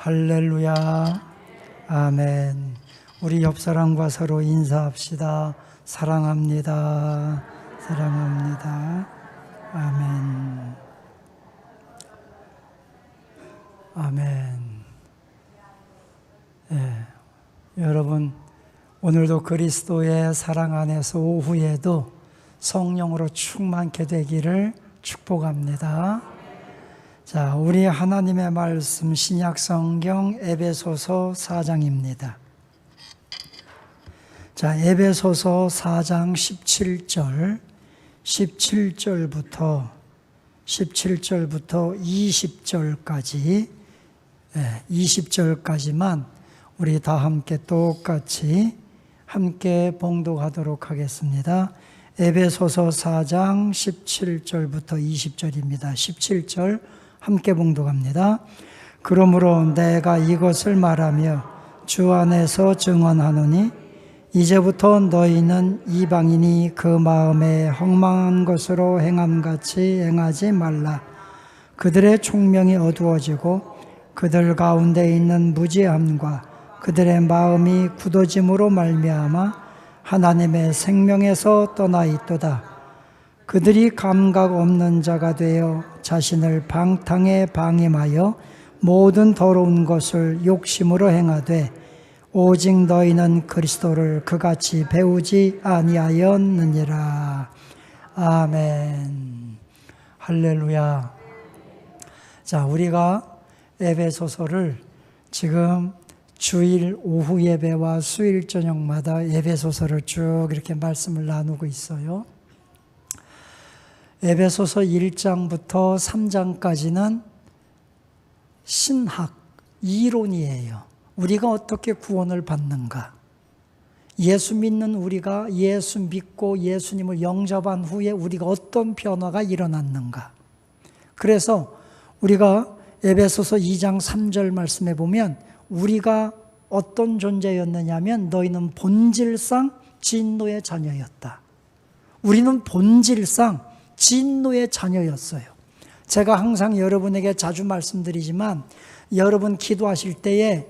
할렐루야. 아멘. 우리 옆사람과 서로 인사합시다. 사랑합니다. 사랑합니다. 아멘. 아멘. 여러분, 오늘도 그리스도의 사랑 안에서 오후에도 성령으로 충만케 되기를 축복합니다. 자, 우리 하나님의 말씀 신약 성경 에베소서 4장입니다. 자, 에베소서 4장 17절부터 20절까지만 우리 다 함께 똑같이 함께 봉독하도록 하겠습니다. 에베소서 4장 17절부터 20절입니다. 17절 함께 봉독합니다. 그러므로 내가 이것을 말하며 주 안에서 증언하노니 이제부터 너희는 이방인이 그 마음에 헛망한 것으로 행함같이 행하지 말라. 그들의 총명이 어두워지고 그들 가운데 있는 무지함과 그들의 마음이 굳어짐으로 말미암아 하나님의 생명에서 떠나 있도다. 그들이 감각 없는 자가 되어 자신을 방탕에 방임하여 모든 더러운 것을 욕심으로 행하되 오직 너희는 그리스도를 그같이 배우지 아니하였느니라. 아멘. 할렐루야. 자, 우리가 에베소서를 지금 주일 오후 예배와 수요일 저녁마다 에베소서를 쭉 이렇게 말씀을 나누고 있어요. 에베소서 1장부터 3장까지는 신학, 이론이에요. 우리가 어떻게 구원을 받는가? 예수 믿는 우리가 예수 믿고 예수님을 영접한 후에 우리가 어떤 변화가 일어났는가? 그래서 우리가 에베소서 2장 3절 말씀에 보면 우리가 어떤 존재였느냐면 너희는 본질상 진노의 자녀였다. 우리는 본질상 진노의 자녀였어요. 제가 항상 여러분에게 자주 말씀드리지만 여러분 기도하실 때에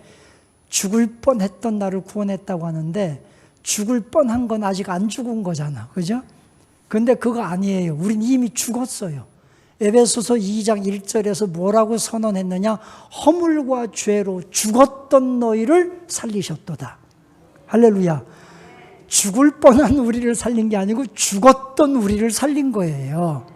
죽을 뻔했던 나를 구원했다고 하는데 죽을 뻔한 건 아직 안 죽은 거잖아. 그죠? 근데 그거 아니에요. 우린 이미 죽었어요. 에베소서 2장 1절에서 뭐라고 선언했느냐? 허물과 죄로 죽었던 너희를 살리셨도다. 할렐루야. 죽을 뻔한 우리를 살린 게 아니고 죽었던 우리를 살린 거예요.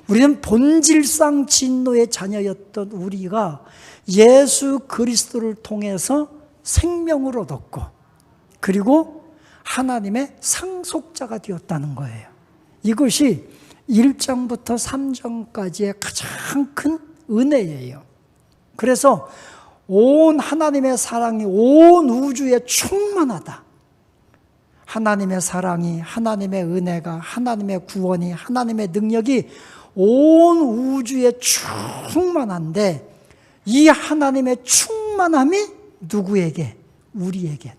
우리는 본질상 진노의 자녀였던 우리가 예수 그리스도를 통해서 생명을 얻었고 그리고 하나님의 상속자가 되었다는 거예요. 이것이 1장부터 3장까지의 가장 큰 은혜예요. 그래서 온 하나님의 사랑이 온 우주에 충만하다. 하나님의 사랑이, 하나님의 은혜가, 하나님의 구원이, 하나님의 능력이 온 우주에 충만한데 이 하나님의 충만함이 누구에게? 우리에게,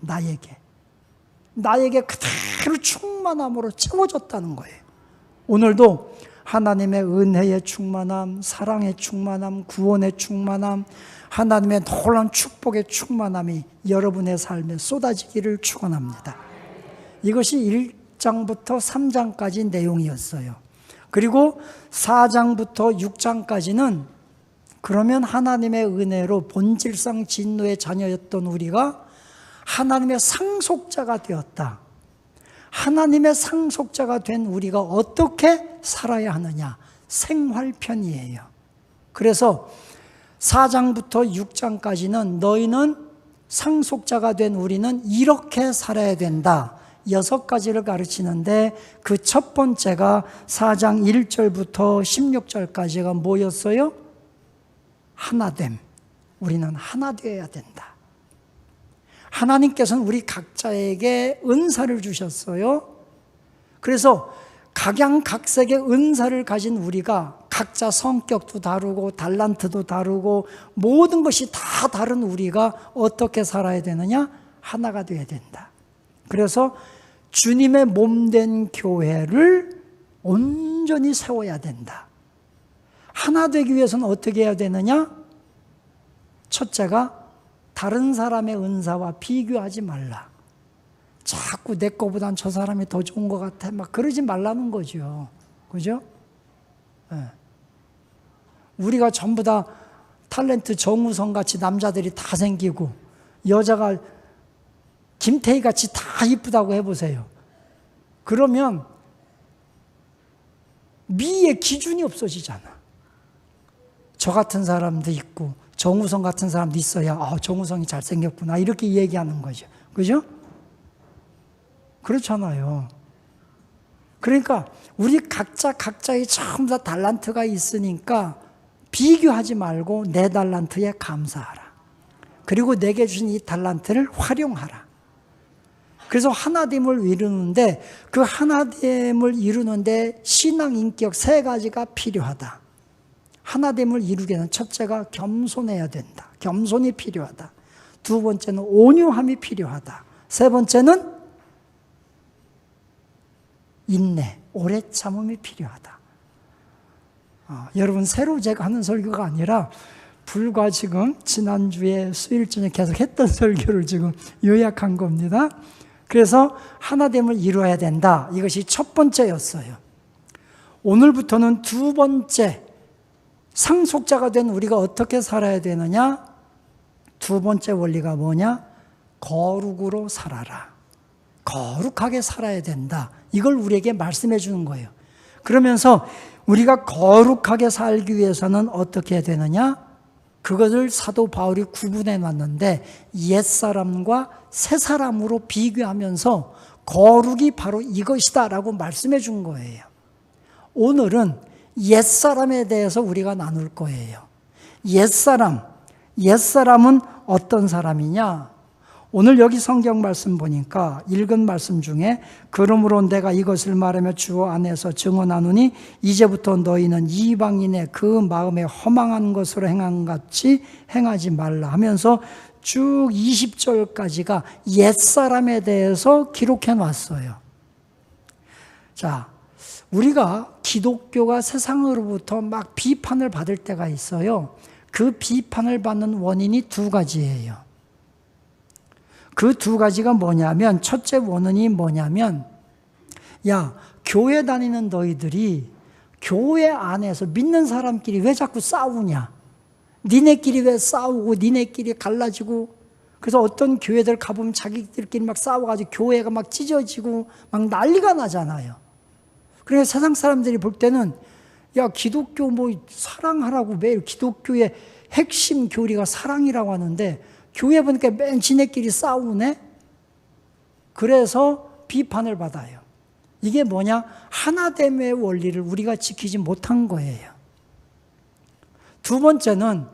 나에게 그대로 충만함으로 채워졌다는 거예요. 오늘도 하나님의 은혜의 충만함, 사랑의 충만함, 구원의 충만함, 하나님의 놀라운 축복의 충만함이 여러분의 삶에 쏟아지기를 축원합니다. 이것이 1장부터 3장까지 내용이었어요. 그리고 4장부터 6장까지는 그러면 하나님의 은혜로 본질상 진노의 자녀였던 우리가 하나님의 상속자가 되었다. 하나님의 상속자가 된 우리가 어떻게 살아야 하느냐? 생활편이에요. 그래서 4장부터 6장까지는 너희는 상속자가 된 우리는 이렇게 살아야 된다. 6가지를 가르치는데 그 첫 번째가 4장 1절부터 16절까지가 뭐였어요? 하나됨. 우리는 하나 되어야 된다. 하나님께서는 우리 각자에게 은사를 주셨어요. 그래서 각양각색의 은사를 가진 우리가 각자 성격도 다르고 달란트도 다르고 모든 것이 다 다른 우리가 어떻게 살아야 되느냐? 하나가 되어야 된다. 그래서 주님의 몸된 교회를 온전히 세워야 된다. 하나 되기 위해서는 어떻게 해야 되느냐? 첫째가 다른 사람의 은사와 비교하지 말라. 자꾸 내 거보단 저 사람이 더 좋은 것 같아. 막 그러지 말라는 거죠. 그죠? 네. 우리가 전부 다 탤런트 정우성 같이 남자들이 다 생기고 여자가 김태희 같이 다 이쁘다고 해보세요. 그러면 미의 기준이 없어지잖아. 저 같은 사람도 있고 정우성 같은 사람도 있어야 정우성이 잘생겼구나 이렇게 얘기하는 거죠. 그죠? 그렇잖아요. 그러니까 우리 각자의 전부 다 달란트가 있으니까 비교하지 말고 내 달란트에 감사하라. 그리고 내게 주신 이 달란트를 활용하라. 그래서 하나됨을 이루는데 그 하나됨을 이루는데 신앙 인격 3가지가 필요하다. 하나됨을 이루기에는 첫째가 겸손해야 된다. 겸손이 필요하다. 2번째는 온유함이 필요하다. 3번째는 인내, 오래 참음이 필요하다. 여러분 새로 제가 하는 설교가 아니라 불과 지금 지난주에 수요일쯤에 계속 했던 설교를 지금 요약한 겁니다. 그래서 하나됨을 이루어야 된다. 이것이 첫 번째였어요. 오늘부터는 2번째, 상속자가 된 우리가 어떻게 살아야 되느냐? 2번째 원리가 뭐냐? 거룩으로 살아라. 거룩하게 살아야 된다. 이걸 우리에게 말씀해 주는 거예요. 그러면서 우리가 거룩하게 살기 위해서는 어떻게 해야 되느냐? 그것을 사도 바울이 구분해 놨는데 옛사람과 새사람으로 비교하면서 거룩이 바로 이것이다 라고 말씀해 준 거예요. 오늘은 옛사람에 대해서 우리가 나눌 거예요. 옛사람은 어떤 사람이냐? 오늘 여기 성경 말씀 보니까 읽은 말씀 중에 그러므로 내가 이것을 말하며 주 안에서 증언하노니 이제부터 너희는 이방인의 그 마음에 허망한 것으로 행한 같이 행하지 말라 하면서 쭉 20절까지가 옛사람에 대해서 기록해 놨어요. 자, 우리가 기독교가 세상으로부터 막 비판을 받을 때가 있어요. 그 비판을 받는 원인이 2가지예요. 그 2가지가 뭐냐면 첫째 원인이 뭐냐면 야, 교회 다니는 너희들이 교회 안에서 믿는 사람끼리 왜 자꾸 싸우냐? 니네끼리 왜 싸우고 니네끼리 갈라지고 그래서 어떤 교회들 가보면 자기들끼리 막 싸워가지고 교회가 막 찢어지고 막 난리가 나잖아요. 그래서 세상 사람들이 볼 때는 야, 기독교 뭐 사랑하라고 매일 기독교의 핵심 교리가 사랑이라고 하는데 교회 보니까 맨 지네끼리 싸우네? 그래서 비판을 받아요. 이게 뭐냐? 하나됨의 원리를 우리가 지키지 못한 거예요. 2번째는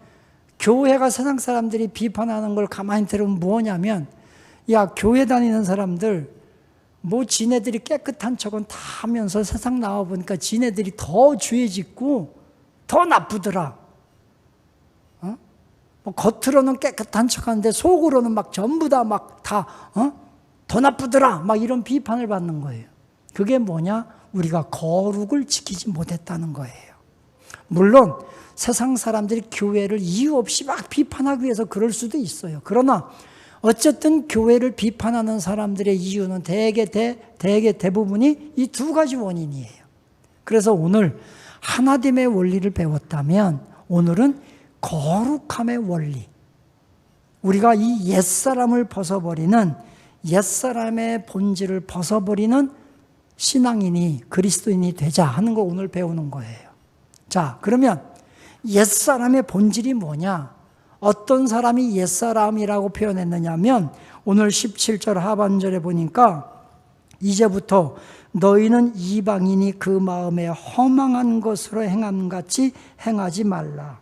교회가 세상 사람들이 비판하는 걸 가만히 들으면 뭐냐면 야, 교회 다니는 사람들 뭐 지네들이 깨끗한 척은 다 하면서 세상 나와보니까 지네들이 더 죄 짓고 더 나쁘더라. 뭐 겉으로는 깨끗한 척하는데 속으로는 막 전부 다 막 다 더 나쁘더라 막 이런 비판을 받는 거예요. 그게 뭐냐? 우리가 거룩을 지키지 못했다는 거예요. 물론 세상 사람들이 교회를 이유 없이 막 비판하기 위해서 그럴 수도 있어요. 그러나 어쨌든 교회를 비판하는 사람들의 이유는 대부분이 이 2가지 원인이에요. 그래서 오늘 하나됨의 원리를 배웠다면 오늘은 거룩함의 원리, 우리가 이 옛사람을 벗어버리는 옛사람의 본질을 벗어버리는 신앙인이 그리스도인이 되자 하는 걸 오늘 배우는 거예요. 자, 그러면 옛사람의 본질이 뭐냐? 어떤 사람이 옛사람이라고 표현했느냐면 오늘 17절 하반절에 보니까 이제부터 너희는 이방인이 그 마음에 허망한 것으로 행함같이 행하지 말라.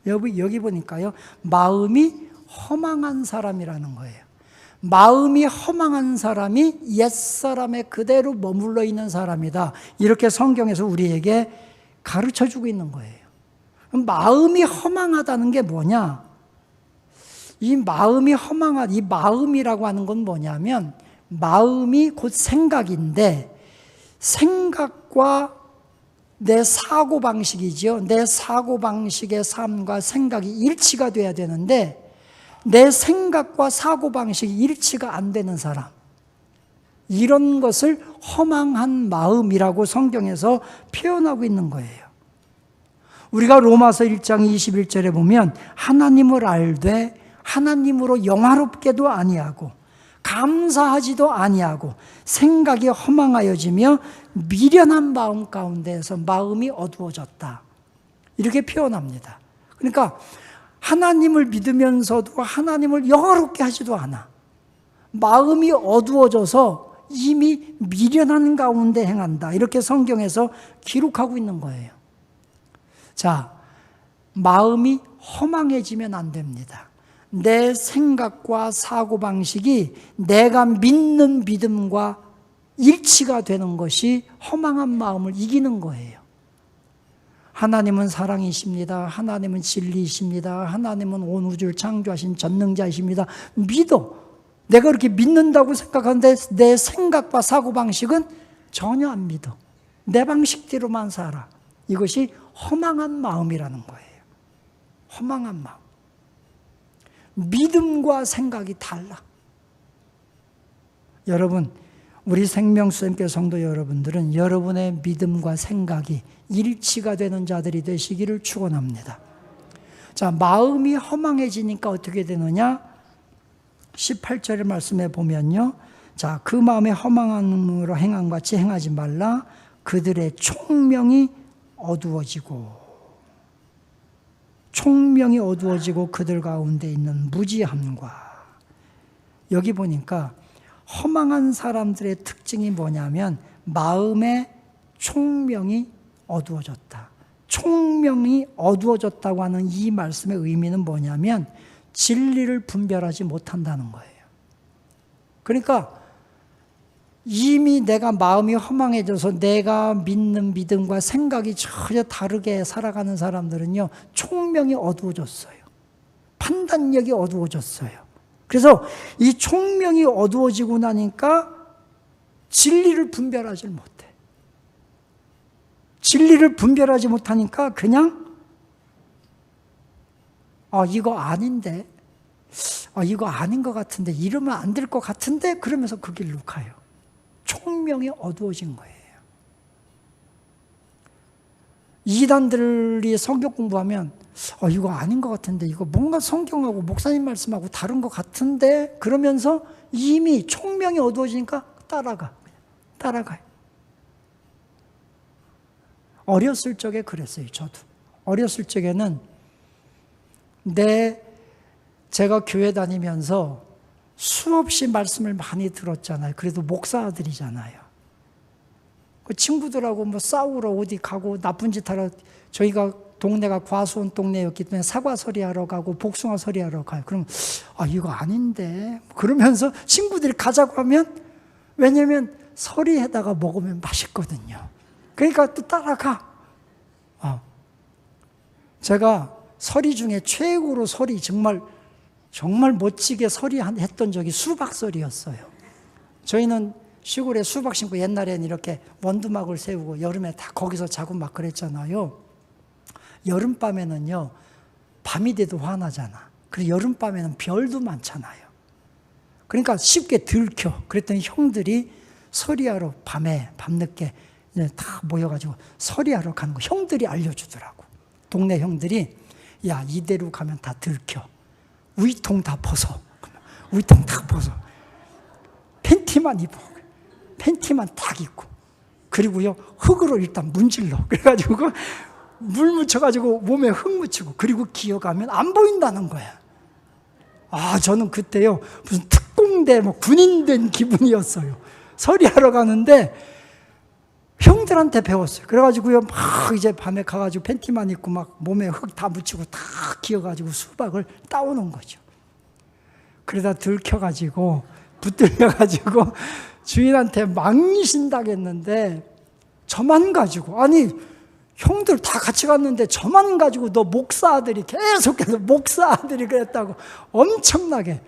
여기 보니까요. 마음이 허망한 사람이라는 거예요. 마음이 허망한 사람이 옛사람에 그대로 머물러 있는 사람이다. 이렇게 성경에서 우리에게 가르쳐주고 있는 거예요. 그럼 마음이 허망하다는 게 뭐냐? 이 마음이라고 하는 건 뭐냐면 마음이 곧 생각인데 생각과 내 사고방식이죠. 내 사고방식의 삶과 생각이 일치가 돼야 되는데 내 생각과 사고방식이 일치가 안 되는 사람, 이런 것을 허망한 마음이라고 성경에서 표현하고 있는 거예요. 우리가 로마서 1장 21절에 보면 하나님을 알되 하나님으로 영화롭게도 아니하고 감사하지도 아니하고 생각이 허망하여지며 미련한 마음 가운데에서 마음이 어두워졌다, 이렇게 표현합니다. 그러니까 하나님을 믿으면서도 하나님을 영화롭게 하지도 않아. 마음이 어두워져서 이미 미련한 가운데 행한다, 이렇게 성경에서 기록하고 있는 거예요. 자, 마음이 허망해지면 안 됩니다. 내 생각과 사고방식이 내가 믿는 믿음과 일치가 되는 것이 허망한 마음을 이기는 거예요. 하나님은 사랑이십니다. 하나님은 진리이십니다. 하나님은 온 우주를 창조하신 전능자이십니다. 믿어. 내가 그렇게 믿는다고 생각하는데 내 생각과 사고방식은 전혀 안 믿어. 내 방식대로만 살아. 이것이 허망한 마음이라는 거예요. 허망한 마음. 믿음과 생각이 달라. 여러분, 우리 생명수님께 성도 여러분들은 여러분의 믿음과 생각이 일치가 되는 자들이 되시기를 축원합니다. 자, 마음이 허망해지니까 어떻게 되느냐? 18절의 말씀에 보면요. 자, 그 마음에 허망함으로 행한 같이 행하지 말라. 그들의 총명이 어두워지고 그들 가운데 있는 무지함과, 여기 보니까 허망한 사람들의 특징이 뭐냐면 마음의 총명이 어두워졌다. 총명이 어두워졌다고 하는 이 말씀의 의미는 뭐냐면 진리를 분별하지 못한다는 거예요. 그러니까 이미 내가 마음이 허망해져서 내가 믿는 믿음과 생각이 전혀 다르게 살아가는 사람들은요, 총명이 어두워졌어요. 판단력이 어두워졌어요. 그래서 이 총명이 어두워지고 나니까 진리를 분별하지 못해. 진리를 분별하지 못하니까 그냥 이거 아닌데, 이거 아닌 것 같은데, 이러면 안 될 것 같은데, 그러면서 그 길로 가요. 총명이 어두워진 거예요. 이단들이 성경 공부하면 이거 아닌 것 같은데, 이거 뭔가 성경하고 목사님 말씀하고 다른 것 같은데, 그러면서 이미 총명이 어두워지니까 따라가요. 어렸을 적에 그랬어요. 저도 어렸을 적에는 제가 교회 다니면서 수없이 말씀을 많이 들었잖아요. 그래도 목사 아들이잖아요. 그 친구들하고 싸우러 어디 가고 나쁜 짓 하러, 저희가 동네가 과수원 동네였기 때문에 사과 서리하러 가고 복숭아 서리하러 가요. 그럼 이거 아닌데, 그러면서 친구들이 가자고 하면, 왜냐면 서리에다가 먹으면 맛있거든요. 그러니까 또 따라가. 제가 서리 중에 최고로 서리 정말 멋지게 서리했던 적이 수박서리였어요. 저희는 시골에 수박 심고 옛날에는 이렇게 원두막을 세우고 여름에 다 거기서 자고 막 그랬잖아요. 여름밤에는요, 밤이 돼도 환하잖아. 그리고 여름밤에는 별도 많잖아요. 그러니까 쉽게 들켜. 그랬더니 형들이 서리하러 밤늦게 다 모여가지고 서리하러 가는 거 형들이 알려주더라고. 동네 형들이, 야, 이대로 가면 다 들켜. 위통 다 벗어. 팬티만 입어. 팬티만 딱 입고. 그리고요, 흙으로 일단 문질러. 그래가지고 물 묻혀가지고 몸에 흙 묻히고, 그리고 기어가면 안 보인다는 거야. 저는 그때요, 무슨 특공대 군인 된 기분이었어요. 서리하러 가는데 형들한테 배웠어요. 그래가지고요, 막 이제 밤에 가가지고 팬티만 입고 막 몸에 흙 다 묻히고 다 기어가지고 수박을 따오는 거죠. 그러다 들켜가지고 붙들려가지고 주인한테 망신당했는데, 저만 가지고, 형들 다 같이 갔는데 저만 가지고 너 목사 아들이, 계속해서 목사 아들이 그랬다고 엄청나게.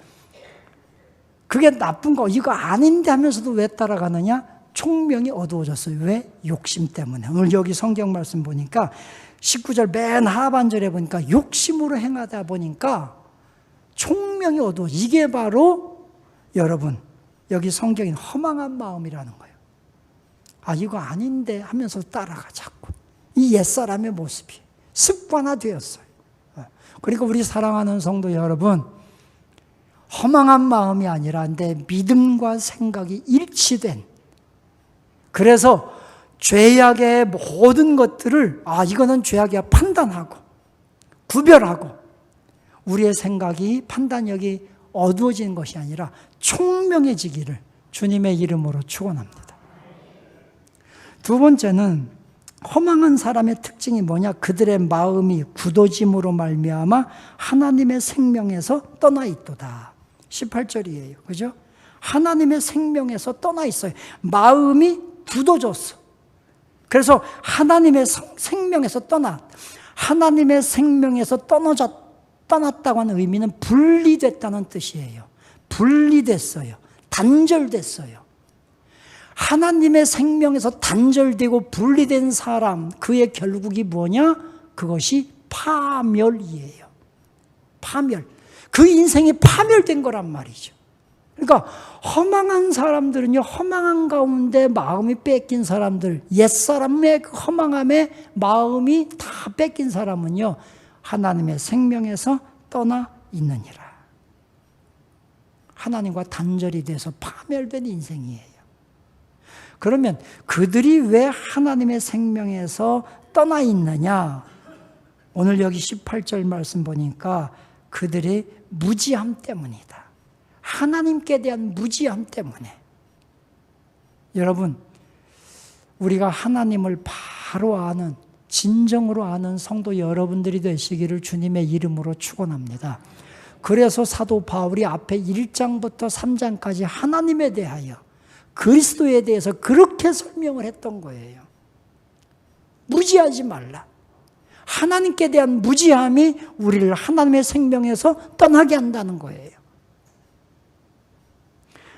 그게 나쁜 거, 이거 아닌데 하면서도 왜 따라가느냐? 총명이 어두워졌어요. 왜? 욕심 때문에. 오늘 여기 성경 말씀 보니까 19절 맨 하반절에 보니까 욕심으로 행하다 보니까 총명이 어두워. 이게 바로 여러분 여기 성경인 허망한 마음이라는 거예요. 아 이거 아닌데 하면서 따라가 자꾸. 이 옛사람의 모습이 습관화되었어요. 그리고 우리 사랑하는 성도 여러분, 허망한 마음이 아니라 내 믿음과 생각이 일치된, 그래서 죄악의 모든 것들을 이거는 죄악이야 판단하고 구별하고 우리의 생각이 판단력이 어두워지는 것이 아니라 총명해지기를 주님의 이름으로 축원합니다. 두 번째는 허망한 사람의 특징이 뭐냐? 그들의 마음이 굳어짐으로 말미암아 하나님의 생명에서 떠나 있도다. 18절이에요. 그죠? 하나님의 생명에서 떠나 있어요. 마음이 굳어졌어. 그래서 하나님의 생명에서 하나님의 생명에서 떠났다고 하는 의미는 분리됐다는 뜻이에요. 분리됐어요. 단절됐어요. 하나님의 생명에서 단절되고 분리된 사람, 그의 결국이 뭐냐? 그것이 파멸이에요. 파멸. 그 인생이 파멸된 거란 말이죠. 그러니까 허망한 사람들은요, 허망한 가운데 마음이 뺏긴 사람들, 옛사람의 그 허망함에 마음이 다 뺏긴 사람은요, 하나님의 생명에서 떠나 있느니라. 하나님과 단절이 돼서 파멸된 인생이에요. 그러면 그들이 왜 하나님의 생명에서 떠나 있느냐? 오늘 여기 18절 말씀 보니까 그들의 무지함 때문이다. 하나님께 대한 무지함 때문에. 여러분, 우리가 하나님을 바로 아는, 진정으로 아는 성도 여러분들이 되시기를 주님의 이름으로 축원합니다. 그래서 사도 바울이 앞에 1장부터 3장까지 하나님에 대하여, 그리스도에 대해서 그렇게 설명을 했던 거예요. 무지하지 말라. 하나님께 대한 무지함이 우리를 하나님의 생명에서 떠나게 한다는 거예요.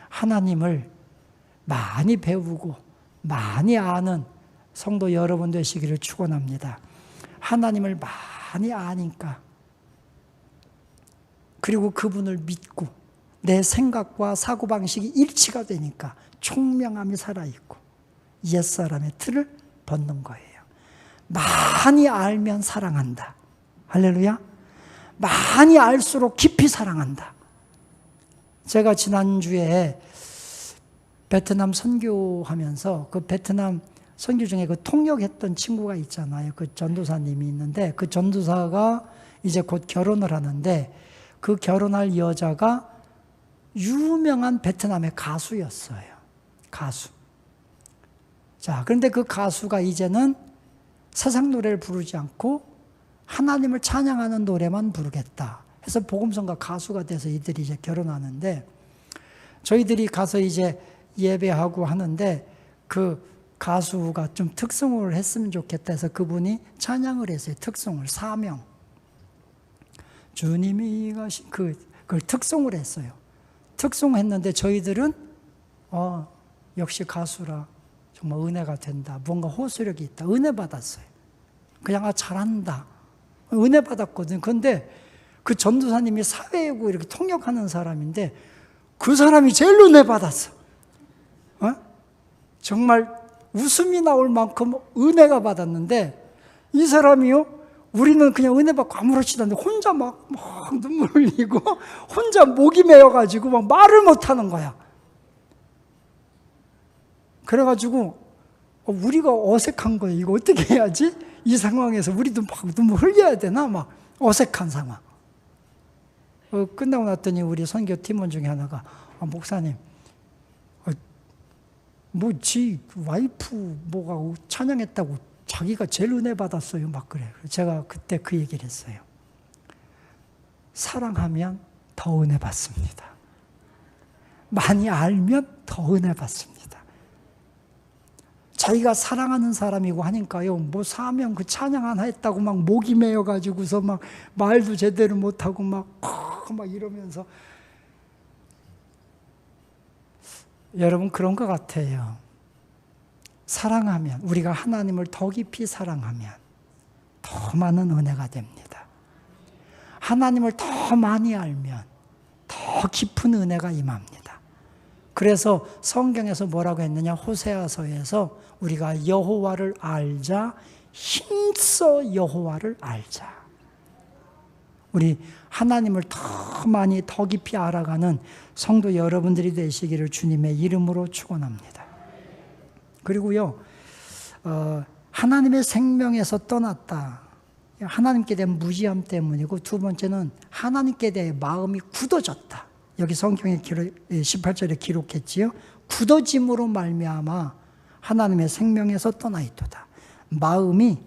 하나님을 많이 배우고 많이 아는 성도 여러분 되시기를 축원합니다. 하나님을 많이 아니까, 그리고 그분을 믿고 내 생각과 사고방식이 일치가 되니까 총명함이 살아있고 옛사람의 틀을 벗는 거예요. 많이 알면 사랑한다. 할렐루야. 많이 알수록 깊이 사랑한다. 제가 지난주에 베트남 선교하면서 그 베트남 선교 중에 그 통역했던 친구가 있잖아요. 그 전도사님이 있는데 그 전도사가 이제 곧 결혼을 하는데 그 결혼할 여자가 유명한 베트남의 가수였어요. 가수. 자, 그런데 그 가수가 이제는 세상 노래를 부르지 않고 하나님을 찬양하는 노래만 부르겠다 해서 복음성가 가수가 돼서 이들이 이제 결혼하는데, 저희들이 가서 이제 예배하고 하는데 그 가수가 좀 특송을 했으면 좋겠다 해서 그분이 찬양을 했어요. 특송을, 사명. 주님이 가신 그걸 특송을 했어요. 특송했는데 저희들은 역시 가수라 정말 은혜가 된다. 뭔가 호소력이 있다. 은혜 받았어요. 그냥 잘한다. 은혜 받았거든요. 그런데 그 전도사님이 사회고 이렇게 통역하는 사람인데 그 사람이 제일 은혜 받았어. 정말 웃음이 나올 만큼 은혜가 받았는데 이 사람이요, 우리는 그냥 은혜 받고 아무렇지도 않은데 혼자 막 눈물 흘리고 혼자 목이 메어가지고 막 말을 못하는 거야. 그래가지고 우리가 어색한 거예요. 이거 어떻게 해야지? 이 상황에서 우리도 막 눈물 흘려야 되나? 막 어색한 상황. 끝나고 났더니 우리 선교 팀원 중에 하나가 목사님, 지 와이프 뭐가 찬양했다고 자기가 제일 은혜 받았어요. 막 그래. 제가 그때 그 얘기를 했어요. 사랑하면 더 은혜 받습니다. 많이 알면 더 은혜 받습니다. 자기가 사랑하는 사람이고 하니까요, 뭐 사명 그 찬양 하나 했다고 막 목이 메어가지고서 막 말도 제대로 못하고 막 이러면서. 여러분, 그런 것 같아요. 사랑하면, 우리가 하나님을 더 깊이 사랑하면 더 많은 은혜가 됩니다. 하나님을 더 많이 알면 더 깊은 은혜가 임합니다. 그래서 성경에서 뭐라고 했느냐? 호세아서에서 우리가 여호와를 알자, 힘써 여호와를 알자. 우리 하나님을 더 많이 더 깊이 알아가는 성도 여러분들이 되시기를 주님의 이름으로 축원합니다. 그리고요, 하나님의 생명에서 떠났다. 하나님께 대한 무지함 때문이고, 두 번째는 하나님께 대해 마음이 굳어졌다. 여기 성경에 18절에 기록했지요. 굳어짐으로 말미암아 하나님의 생명에서 떠나 있도다. 마음이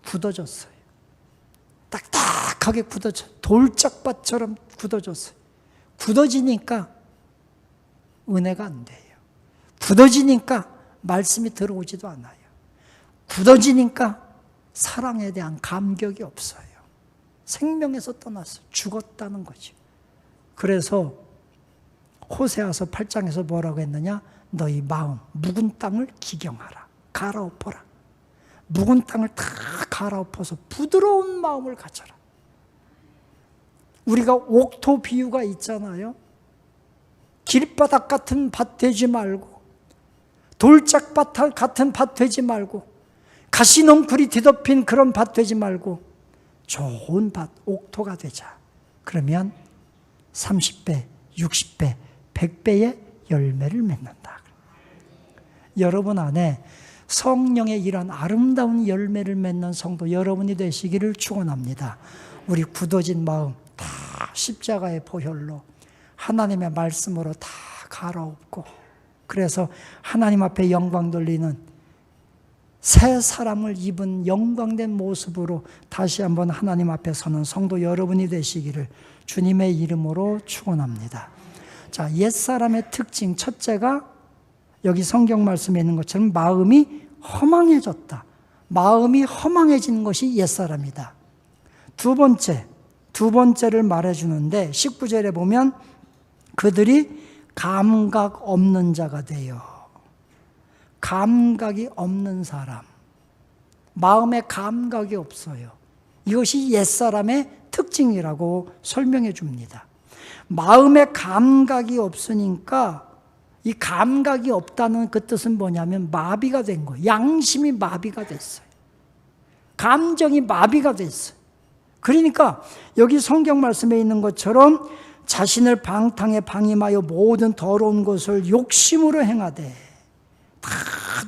굳어졌어요. 딱딱하게 굳어져, 돌짝밭처럼 굳어졌어요. 굳어지니까 은혜가 안 돼요. 굳어지니까 말씀이 들어오지도 않아요. 굳어지니까 사랑에 대한 감격이 없어요. 생명에서 떠났어. 죽었다는 거죠. 그래서 호세아서 8장에서 뭐라고 했느냐? 너희 마음, 묵은 땅을 기경하라. 갈아엎어라. 묵은 땅을 다 갈아엎어서 부드러운 마음을 가져라. 우리가 옥토 비유가 있잖아요. 길바닥 같은 밭 되지 말고, 돌짝밭 같은 밭 되지 말고, 가시넝쿨이 뒤덮인 그런 밭 되지 말고 좋은 밭, 옥토가 되자. 그러면 30배, 60배, 100배의 열매를 맺는다. 여러분 안에 성령의 이런 아름다운 열매를 맺는 성도 여러분이 되시기를 축원합니다. 우리 굳어진 마음 다 십자가의 보혈로 하나님의 말씀으로 다 갈아엎고, 그래서 하나님 앞에 영광 돌리는 새 사람을 입은 영광된 모습으로 다시 한번 하나님 앞에 서는 성도 여러분이 되시기를 주님의 이름으로 축원합니다. 자, 옛사람의 특징 첫째가 여기 성경 말씀에 있는 것처럼 마음이 허망해졌다. 마음이 허망해진 것이 옛사람이다. 두 번째를 말해주는데 19절에 보면 그들이 감각 없는 자가 돼요. 감각이 없는 사람. 마음에 감각이 없어요. 이것이 옛사람의 특징이라고 설명해 줍니다. 마음에 감각이 없으니까 이 감각이 없다는 그 뜻은 뭐냐면 마비가 된 거예요. 양심이 마비가 됐어요. 감정이 마비가 됐어요. 그러니까 여기 성경 말씀에 있는 것처럼 자신을 방탕에 방임하여 모든 더러운 것을 욕심으로 행하되, 다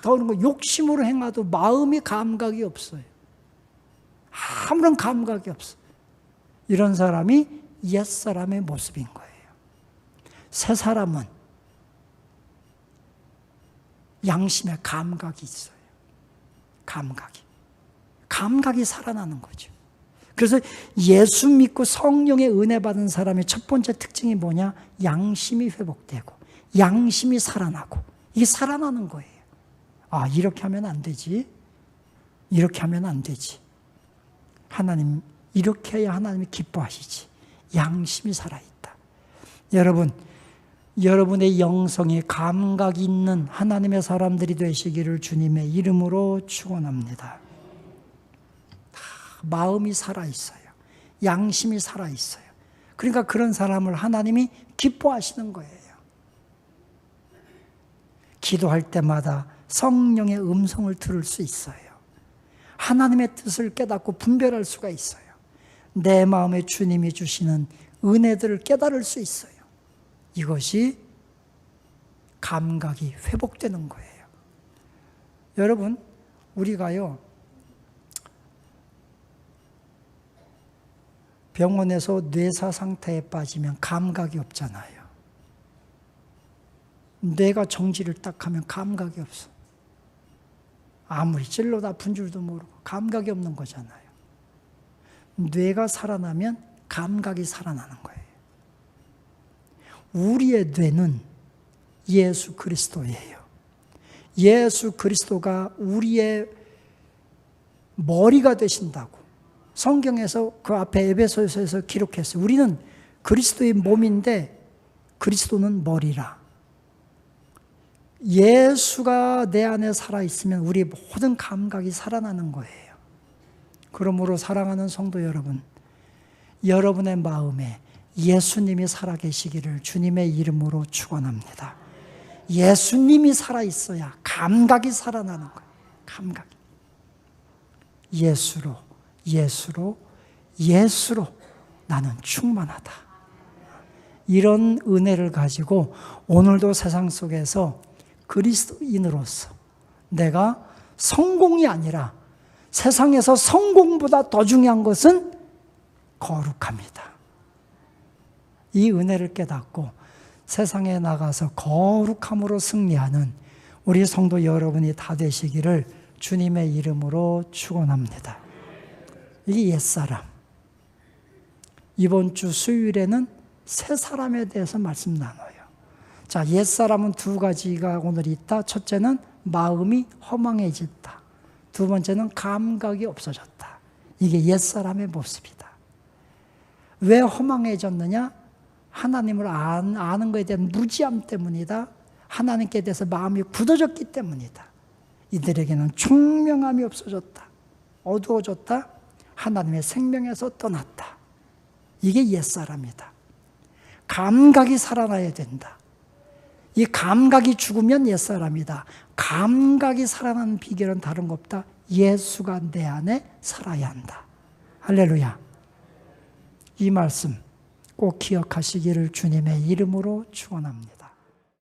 더러운 거 욕심으로 행하도 마음이 감각이 없어요. 아무런 감각이 없어요. 이런 사람이 옛사람의 모습인 거예요. 새 사람은 양심에 감각이 있어요. 감각이 살아나는 거죠. 그래서 예수 믿고 성령의 은혜 받은 사람의 첫 번째 특징이 뭐냐? 양심이 회복되고 양심이 살아나고, 이게 살아나는 거예요. 아, 이렇게 하면 안 되지. 이렇게 하면 안 되지. 하나님, 이렇게 해야 하나님이 기뻐하시지. 양심이 살아있다. 여러분, 여러분의 영성이 감각 있는 하나님의 사람들이 되시기를 주님의 이름으로 축원합니다. 마음이 살아있어요. 양심이 살아있어요. 그러니까 그런 사람을 하나님이 기뻐하시는 거예요. 기도할 때마다 성령의 음성을 들을 수 있어요. 하나님의 뜻을 깨닫고 분별할 수가 있어요. 내 마음에 주님이 주시는 은혜들을 깨달을 수 있어요. 이것이 감각이 회복되는 거예요. 여러분, 우리가요, 병원에서 뇌사 상태에 빠지면 감각이 없잖아요. 뇌가 정지를 딱 하면 감각이 없어. 아무리 찔러도 아픈 줄도 모르고 감각이 없는 거잖아요. 뇌가 살아나면 감각이 살아나는 거예요. 우리의 뇌는 예수 그리스도예요. 예수 그리스도가 우리의 머리가 되신다고 성경에서 그 앞에 에베소서에서 기록했어요. 우리는 그리스도의 몸인데 그리스도는 머리라. 예수가 내 안에 살아있으면 우리의 모든 감각이 살아나는 거예요. 그러므로 사랑하는 성도 여러분, 여러분의 마음에 예수님이 살아계시기를 주님의 이름으로 축원합니다. 예수님이 살아있어야 감각이 살아나는 거예요. 감각이. 예수로, 예수로, 예수로 나는 충만하다. 이런 은혜를 가지고 오늘도 세상 속에서 그리스도인으로서 내가 성공이 아니라 세상에서 성공보다 더 중요한 것은 거룩합니다. 이 은혜를 깨닫고 세상에 나가서 거룩함으로 승리하는 우리 성도 여러분이 다 되시기를 주님의 이름으로 축원합니다. 이게 옛사람. 이번 주 수요일에는 새 사람에 대해서 말씀 나눠요. 자, 옛사람은 두 가지가 오늘 있다. 첫째는 마음이 허망해졌다. 두 번째는 감각이 없어졌다. 이게 옛사람의 모습이다. 왜 허망해졌느냐? 하나님을 아는 것에 대한 무지함 때문이다. 하나님께 대해서 마음이 굳어졌기 때문이다. 이들에게는 총명함이 없어졌다. 어두워졌다. 하나님의 생명에서 떠났다. 이게 옛사람이다. 감각이 살아나야 된다. 이 감각이 죽으면 옛사람이다. 감각이 살아나는 비결은 다른 것 없다. 예수가 내 안에 살아야 한다. 할렐루야. 이 말씀 꼭 기억하시기를 주님의 이름으로 축원합니다.